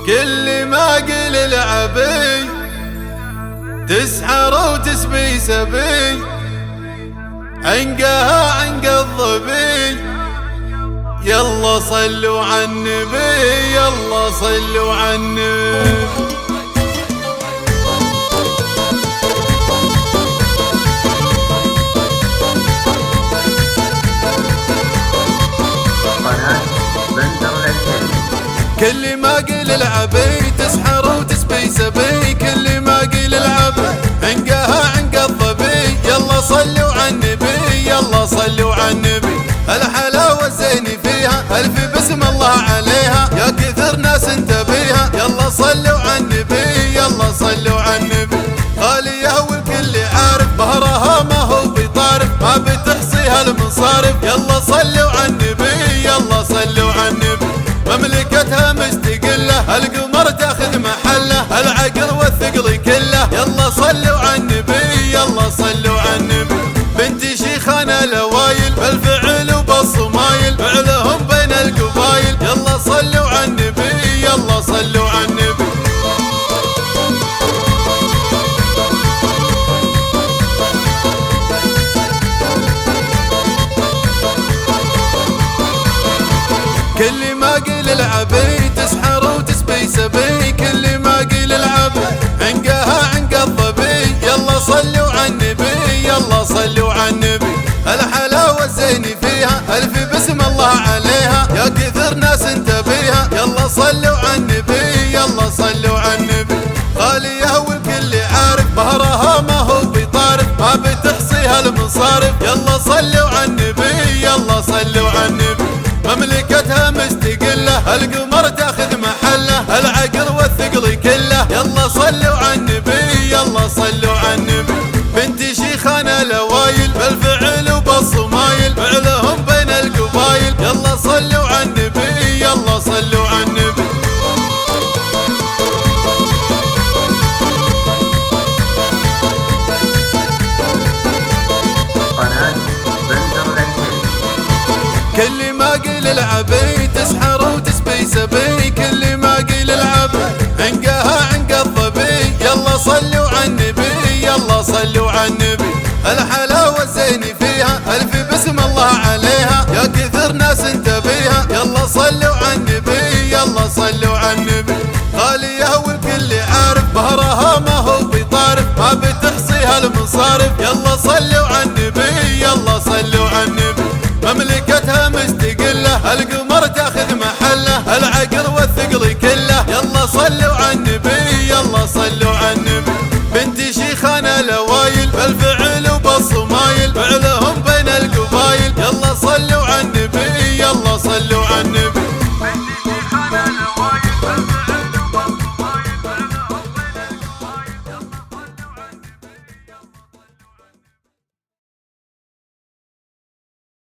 كل ما قل العبي تسحر وتسبي سبي، عنقها عنق الظبي. يلا صلوا على النبي، يلا صلوا على النبي. كل ما قل العبي تسحر وتسبي سبي، كل ما قل العبي عنقها عنق الظبي. يلا صلوا على النبي، يلا صلوا على النبي. الحلاوة زين فيها ألف بسم الله عليها، يا كثر ناس انت بيها. يلا صلوا على النبي، يلا صلوا على النبي. غالية والكل عارف بهرها ما هو بطارف، ما بتحصيها المصارف. يلا صلوا على النبي، يلا صلوا على النبي. مملكتها مستقلة، القمر تاخذ محله، العقل والثقل كله. يلا صلوا على النبي، يلا صلوا على النبي. بنت شيخنا لوايل بالفعل وبالصمايل، فعلهم بين القبايل. يلا صلوا على النبي، يلا صلوا على النبي. كل ما قل العبي تسحر وتسبي سبي، كل ما قل العبي عنقها عنق الظبي. يلا صلوا على النبي، يلا صلوا على النبي. الحلاوة زين فيها ألف بسم الله عليها، يا كثر ناس انت بيها. يلا صلوا على النبي، يلا صلوا على النبي. غالية والكل عارف بهرها ما هو بطارف، ما بتحصيها المصارف. يلا صلوا على النبي، يلا صلوا على النبي. مملكتها مستقلة، القمر تاخذ محله، العقل والثقل كله. يلا صلوا على النبي، يلا صلوا على النبي. بنت شيخنا لوايل بالفعل وبالصمايل، فعلهم بين القبايل. يلا صلوا على النبي، يلا صلوا على النبي. كل ما قل العبي تسحر وتسبي سبي، كل ما قل العبي عنقها عنق الظبي. يلا صلوا على النبي، يلا صلوا على النبي. الحلاوة زين فيها ألف بسم الله عليها، يا كثر ناس انت بيها. يلا صلوا على النبي، يلا صلوا على النبي. غالية والكل عارف بهرها ما هو بطارف، ما بتحصيها المصارف. يلا صلوا على النبي، يلا صلوا على النبي. مملكتها مستقلة، القمر تاخذ محله، العقل والثقل كله. يلا صلوا على النبي، يلا صلوا على النبي. بنت شيخنا لوايل بالفعل وبالصمايل،